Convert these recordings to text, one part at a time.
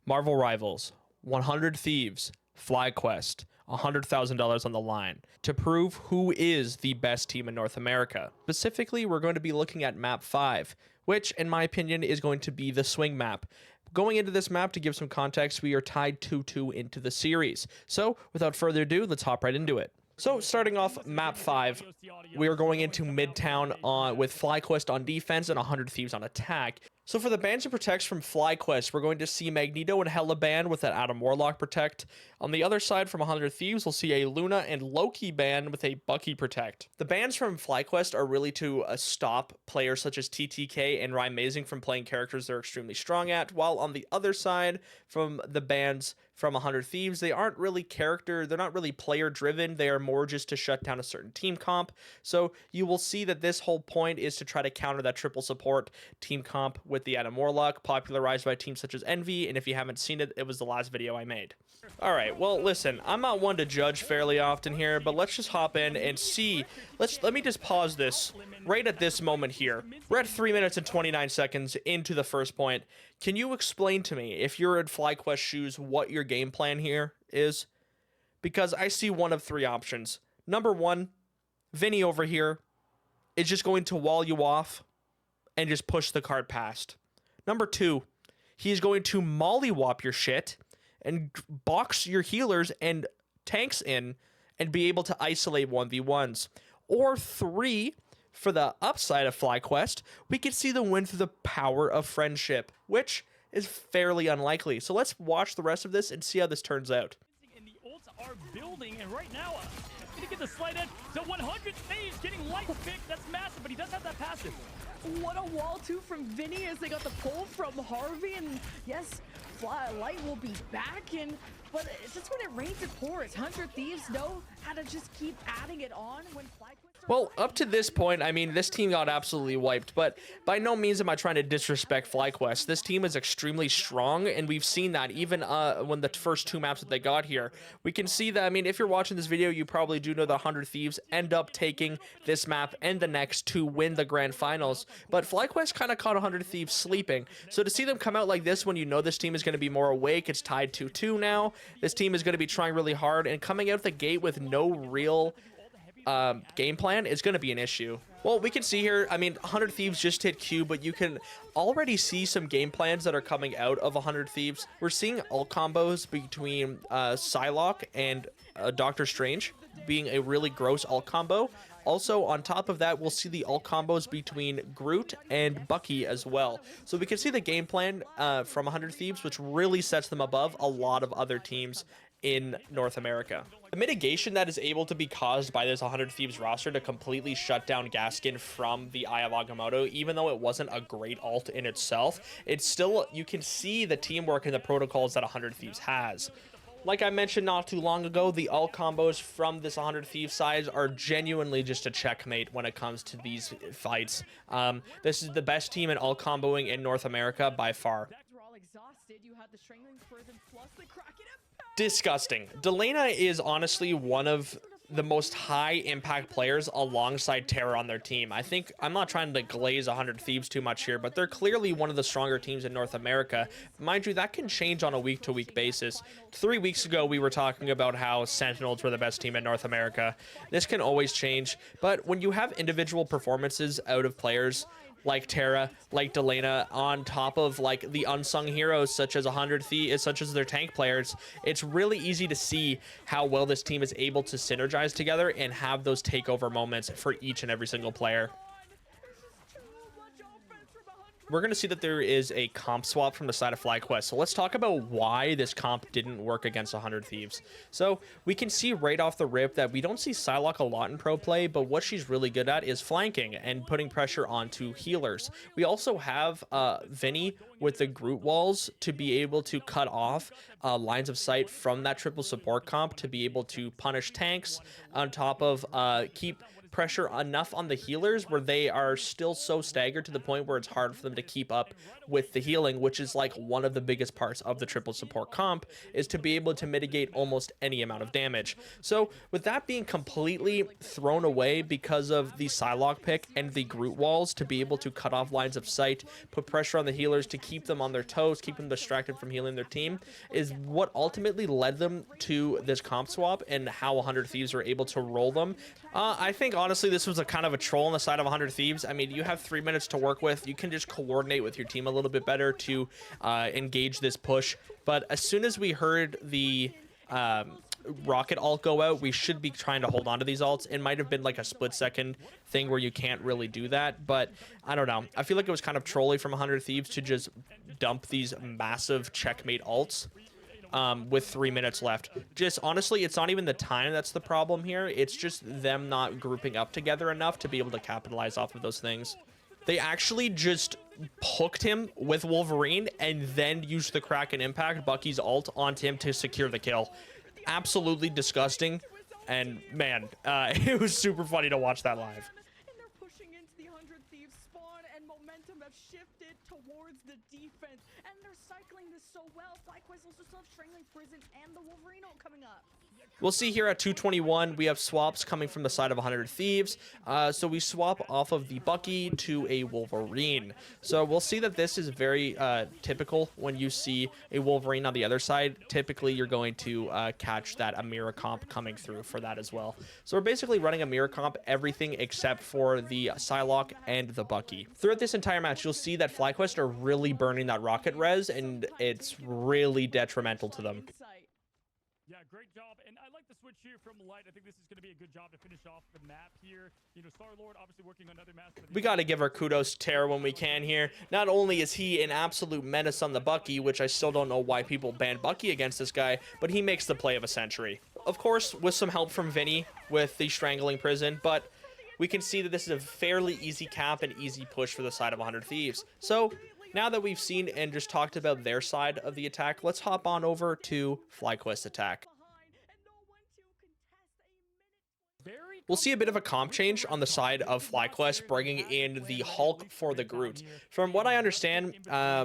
Marvel Rivals, 100 Thieves, FlyQuest, $100,000 on the line to prove who is the best team in North America. Specifically, we're going to be looking at map 5, which in my opinion is going to be the swing map. Going into this map, to give some context, we are tied 2-2 into the series. So without further ado, let's hop right into it. So starting off map 5, we are going into Midtown with FlyQuest on defense and 100 Thieves on attack. So for the bans and protects from FlyQuest, we're going to see Magneto and Hela ban with that Adam Warlock protect. On the other side from 100 Thieves, we'll see a Luna and Loki ban with a Bucky protect. The bans from FlyQuest are really to stop players such as TTK and Ryan Mazing from playing characters they're extremely strong at, while on the other side from the bans from 100 Thieves, they're not really player driven, they are more just to shut down a certain team comp. So you will see that this whole point is to try to counter that triple support team comp with the Adam Warlock, popularized by teams such as Envy, and if you haven't seen it, it was the last video I made. Alright, well listen, I'm not one to judge fairly often here, but let's just hop in and see. Let me just pause this right at this moment here. We're at 3 minutes and 29 seconds into the first point. Can you explain to me, if you're in FlyQuest shoes, what your game plan here is? Because I see one of 3 options. Number 1, Vinny over here is just going to wall you off and just push the card past. Number 2, he's going to mollywop your shit and box your healers and tanks in and be able to isolate 1v1s. Or 3, for the upside of FlyQuest, we could see them win through the power of friendship, which is fairly unlikely. So let's watch the rest of this and see how this turns out. And the ults are building, and right now, gonna get the slight edge. So 100 Thieves getting light pick. That's massive, but he does have that passive. What a wall too from Vinny as they got the pull from Harvey, and yes, Light will be back, but it's just when it rains it pours. 100 Thieves know how to just keep adding it on when well, up to this point, I mean, this team got absolutely wiped, but by no means am I trying to disrespect FlyQuest. This team is extremely strong, and we've seen that even when the first 2 maps that they got here. We can see that, I mean, if you're watching this video, you probably do know the 100 Thieves end up taking this map and the next to win the grand finals, but FlyQuest kind of caught 100 Thieves sleeping. So to see them come out like this when you know this team is going to be more awake, it's tied 2-2 now. This team is going to be trying really hard, and coming out the gate with no real game plan is going to be an issue. Well, we can see here, I mean, 100 Thieves just hit Q, but you can already see some game plans that are coming out of 100 Thieves. We're seeing ult combos between Psylocke and Doctor Strange being a really gross ult combo. Also, on top of that, we'll see the ult combos between Groot and Bucky as well. So we can see the game plan from 100 Thieves, which really sets them above a lot of other teams in North America. The mitigation that is able to be caused by this 100 Thieves roster to completely shut down Gaskin from the Eye of Agamotto, even though it wasn't a great ult in itself, it's still, you can see the teamwork and the protocols that 100 Thieves has. Like I mentioned not too long ago, the ult combos from this 100 Thieves side are genuinely just a checkmate when it comes to these fights. This is the best team in ult comboing in North America by far. Disgusting. Delana is honestly one of the most high impact players alongside Terra on their team. I'm not trying to glaze 100 Thieves too much here, but they're clearly one of the stronger teams in North America. Mind you, that can change on a week-to-week basis. 3 weeks ago, we were talking about how Sentinels were the best team in North America. This can always change, but when you have individual performances out of players like Terra, like Delana, on top of like the unsung heroes such as 100 Thieves, such as their tank players, it's really easy to see how well this team is able to synergize together and have those takeover moments for each and every single player. We're going to see that there is a comp swap from the side of FlyQuest. So let's talk about why this comp didn't work against 100 Thieves. So we can see right off the rip that we don't see Psylocke a lot in pro play, but what she's really good at is flanking and putting pressure onto healers. We also have Vinny with the Groot walls to be able to cut off lines of sight from that triple support comp to be able to punish tanks on top of keep pressure enough on the healers where they are still so staggered to the point where it's hard for them to keep up with the healing, which is like one of the biggest parts of the triple support comp, is to be able to mitigate almost any amount of damage. So with that being completely thrown away because of the Psylocke pick and the Groot walls to be able to cut off lines of sight, put pressure on the healers to keep them on their toes, keep them distracted from healing their team, is what ultimately led them to this comp swap and how 100 Thieves are able to roll them. I think honestly this was a kind of a troll on the side of 100 Thieves. I mean, you have 3 minutes to work with. You can just coordinate with your team a little bit better to engage this push. But as soon as we heard the rocket ult go out, we should be trying to hold on to these ults. It might have been like a split-second thing where you can't really do that, but I don't know. I feel like it was kind of trolly from 100 Thieves to just dump these massive checkmate ults with 3 minutes left. Just honestly, it's not even the time that's the problem here. It's just them not grouping up together enough to be able to capitalize off of those things. They actually just hooked him with Wolverine and then used the Kraken Impact, Bucky's ult, onto him to secure the kill. Absolutely disgusting, and man, it was super funny to watch that live. And they're pushing into the 100 Thieves spawn, and momentum have shifted towards the defense, and they're cycling this so well. FlyQuest also still have Strangling Prison and the Wolverine ult coming up. We'll see here at 221, we have swaps coming from the side of 100 Thieves. So we swap off of the Bucky to a Wolverine. So we'll see that this is very typical when you see a Wolverine on the other side. Typically, you're going to catch that a mirror comp coming through for that as well. So we're basically running a mirror comp, everything except for the Psylocke and the Bucky. Throughout this entire match, you'll see that FlyQuest are really burning that rocket res, and it's really detrimental to them. Yeah, great job. And I like the switch here from Light. I think this is going to be a good job to finish off the map here. You know, Star-Lord obviously working on other maps. We got to give our kudos to Terra when we can here. Not only is he an absolute menace on the Bucky, which I still don't know why people banned Bucky against this guy, but he makes the play of a century. Of course, with some help from Vinny with the Strangling Prison, but we can see that this is a fairly easy cap and easy push for the side of 100 Thieves. So now that we've seen and just talked about their side of the attack, let's hop on over to FlyQuest attack. We'll see a bit of a comp change on the side of FlyQuest, bringing in the Hulk for the Groot. From what I understand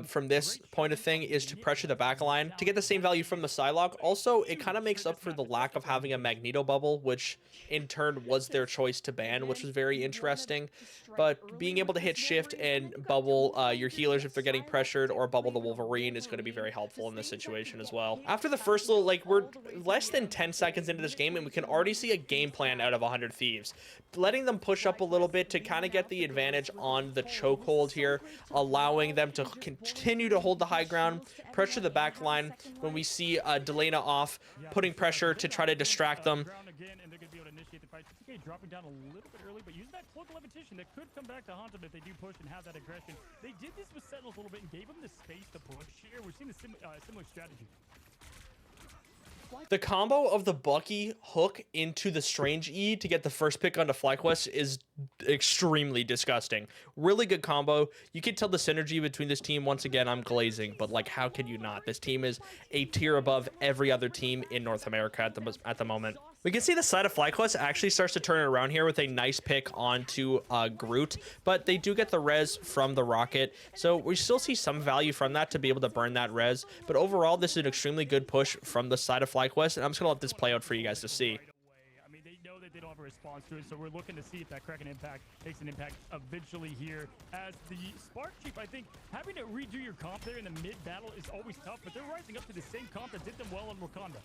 from this point of thing is to pressure the backline to get the same value from the Psylocke. Also, it kind of makes up for the lack of having a Magneto bubble, which in turn was their choice to ban, which was very interesting. But being able to hit shift and bubble your healers if they're getting pressured, or bubble the Wolverine, is going to be very helpful in this situation as well. After the first little, like, we're less than 10 seconds into this game and we can already see a game plan out of 100 Thieves. Letting them push up a little bit to kind of get the advantage on the chokehold here, allowing them to continue to hold the high ground, pressure the back line. When we see Delana off, putting pressure to try to distract them. Dropping down a little bit early, but using that cloak of levitation that could come back to haunt them if they do push and have that aggression. They did this with Sentinels a little bit and gave them the space to push here. We're seeing a similar strategy. The combo of the Bucky hook into the Strange E to get the first pick onto FlyQuest is extremely disgusting. Really good combo. You can tell the synergy between this team. Once again, I'm glazing, but like, how can you not? This team is a tier above every other team in North America at the moment. We can see the side of FlyQuest actually starts to turn it around here with a nice pick onto Groot, but they do get the res from the rocket, so we still see some value from that to be able to burn that res. But overall, this is an extremely good push from the side of FlyQuest, and I'm just gonna let this play out for you guys to see. I mean, they know that they don't have a response to it, so we're looking to see if that Kraken Impact makes an impact eventually here. As the Spark Chief, I think having to redo your comp there in the mid-battle is always tough, but they're rising up to the same comp that did them well in Wakanda.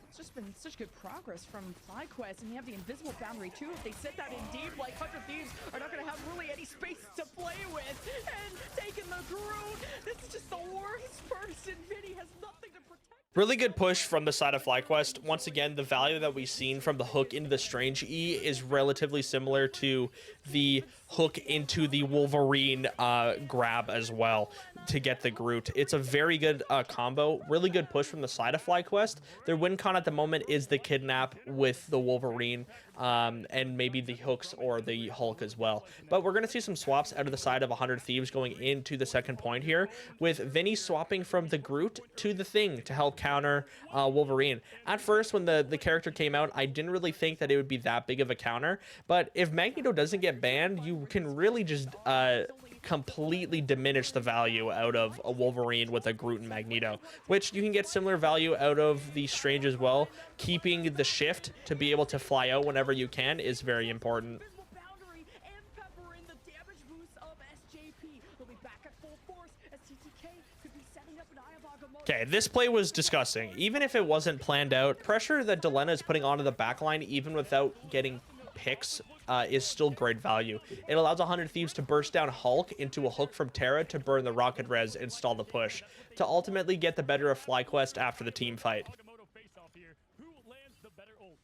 It's just been such good progress from FlyQuest, and you have the invisible boundary too. If they set that in deep, like 100 Thieves are not going to have really any space to play with. And taking the Groot, this is just the worst person. Vinny has nothing to protect. Really good push from the side of FlyQuest. Once again, the value that we've seen from the hook into the Strange E is relatively similar to the hook into the Wolverine grab as well to get the Groot. It's a very good combo. Really good push from the side of FlyQuest. Their win con at the moment is the kidnap with the Wolverine and maybe the hooks or the Hulk as well. But we're going to see some swaps out of the side of 100 Thieves going into the second point here, with Vinny swapping from the Groot to the Thing to help counter Wolverine. At first, when the character came out, I didn't really think that it would be that big of a counter, but if Magneto doesn't get banned, you can really just completely diminish the value out of a Wolverine with a Groot and Magneto, which you can get similar value out of the Strange as well. Keeping the shift to be able to fly out whenever you can is very important. Invisible boundary and Pepper in the damage boost of SJP. They'll be back at full force as TTK could be setting up an Eye of Agamotto. Okay, this play was disgusting. Even if it wasn't planned out, pressure that Delena is putting onto the backline, even without getting picks, is still great value. It allows 100 Thieves to burst down Hulk into a hook from Terra to burn the Rocket Res and stall the push, to ultimately get the better of FlyQuest after the team fight. Agamotto face off here. Who lands the better ult?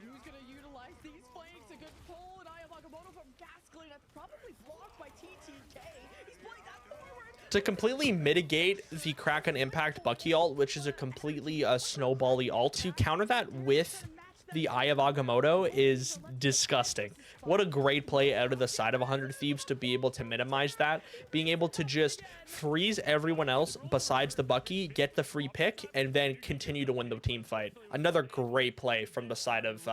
Who's gonna utilize these flanks? A good pull, and Eye of Agamotto from Gaskley. That's probably blocked by TTK. He's playing that forward. To completely mitigate the Kraken Impact Bucky ult, which is a completely snowbally ult, to counter that with the Eye of Agamotto is disgusting. What a great play out of the side of 100 Thieves to be able to minimize that, being able to just freeze everyone else besides the Bucky, get the free pick, and then continue to win the team fight. Another great play from the side of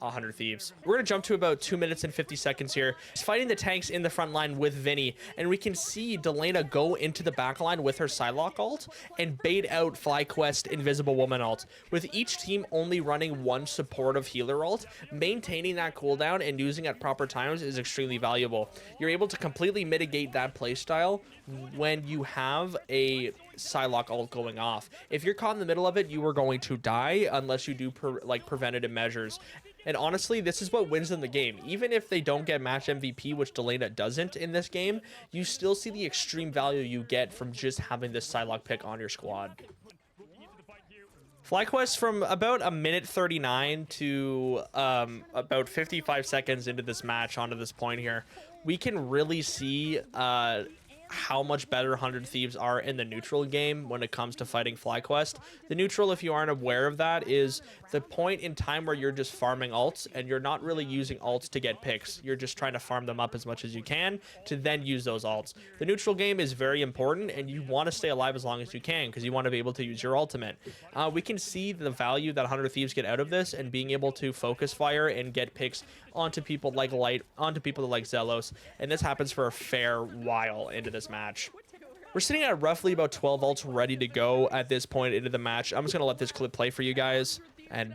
100 Thieves. We're going to jump to about 2 minutes and 50 seconds here. He's fighting the tanks in the front line with Vinny, and we can see Delena go into the back line with her Psylocke ult and bait out FlyQuest Invisible Woman ult. With each team only running one supportive healer ult, maintaining that cooldown and using at proper times is extremely valuable. You're able to completely mitigate that playstyle when you have a Psylocke ult going off. If you're caught in the middle of it, you are going to die unless you do preventative measures. And honestly, this is what wins them the game. Even if they don't get match MVP, which Delena doesn't in this game, you still see the extreme value you get from just having this Psylocke pick on your squad. FlyQuest, from about a minute 39 to about 55 seconds into this match, onto this point here, we can really see how much better 100 Thieves are in the neutral game when it comes to fighting FlyQuest. The neutral, if you aren't aware of that, is the point in time where you're just farming ults and you're not really using ults to get picks. You're just trying to farm them up as much as you can to then use those ults. The neutral game is very important, and you want to stay alive as long as you can because you want to be able to use your ultimate. We can see the value that 100 Thieves get out of this, and being able to focus fire and get picks onto people like Light, onto people like Zelos, and this happens for a fair while into this match. We're sitting at roughly about 12 ults ready to go at this point into the match. I'm just going to let this clip play for you guys and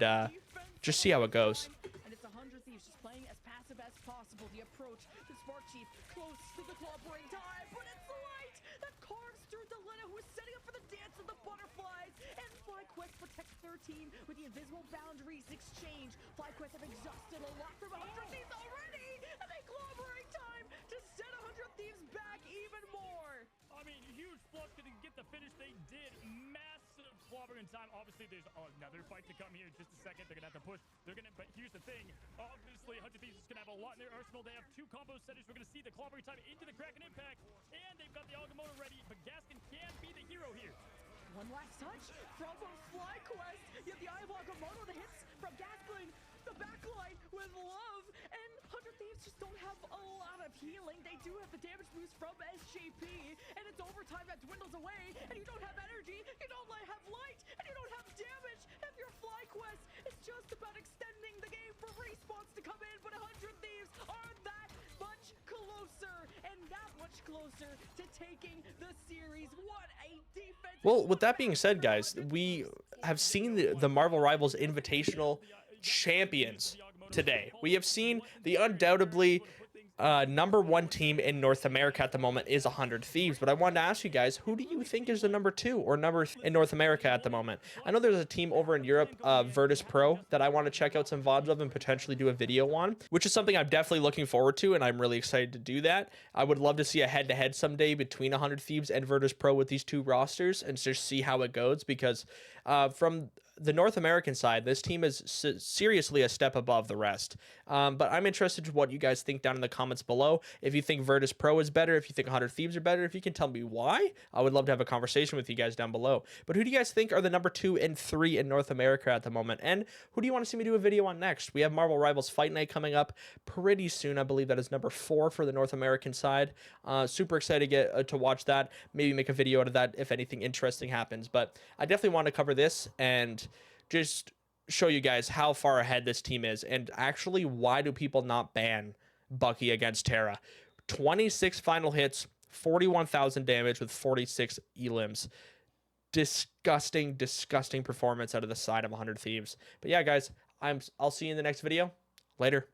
just see how it goes. And it's 100 Thieves just playing as passive as possible. The approach to Spark Chief close to the clobbering time, but it's Light that carves through Delena, who is setting up for the dance of the butterflies. And FlyQuest protects 13 with the invisible boundaries exchange. FlyQuest have exhausted a lot from 100 Thieves already, and they clobbering time to set 100 Thieves back even more. I mean, huge flush to get the finish. They did massive clobbering time. Obviously, there's another fight to come here in just a second. They're gonna have to push. But here's the thing. Obviously, 100 Thieves is gonna have a lot in their arsenal. They have two combo setters. We're gonna see the clobbering time into the Kraken Impact, and they've got the Agamotto ready. But Gaskin can be the hero here. One last touch from FlyQuest. You have the Eye of Agamotto, the hits from Gaskin, the backline with love, and 100 Thieves just don't have a lot of healing. They do have the damage boost from SJP, and it's overtime that dwindles away, and you don't have energy, you don't have light, and you don't have damage. If you're FlyQuest, it's just about extending the game for respawns to come in, but 100 Thieves are that much closer, and that much closer to taking the series. What a defense! Well, with that being said, guys, we have seen the Marvel Rivals Invitational champions today. We have seen the undoubtedly #1 team in North America at the moment is 100 Thieves, but I wanted to ask you guys, who do you think is the #2 or in North America at the moment? I know there's a team over in Europe, Virtus Pro, that I want to check out some VODs of and potentially do a video on, which is something I'm definitely looking forward to, and I'm really excited to do that. I would love to see a head-to-head someday between 100 Thieves and Virtus Pro with these two rosters and just see how it goes, because from the North American side, this team is seriously a step above the rest. But I'm interested in what you guys think down in the comments below. If you think Virtus Pro is better, if you think 100 Thieves are better, if you can tell me why, I would love to have a conversation with you guys down below. But who do you guys think are the number 2 and 3 in North America at the moment? And who do you want to see me do a video on next? We have Marvel Rivals Fight Night coming up pretty soon. I believe that is number 4 for the North American side. Super excited to get to watch that. Maybe make a video out of that if anything interesting happens. But I definitely want to cover this and just show you guys how far ahead this team is, and actually why do people not ban Bucky against Terra. 26 final hits, 41,000 damage with 46 elims. Disgusting performance out of the side of 100 Thieves. But yeah, guys, I'll see you in the next video. Later.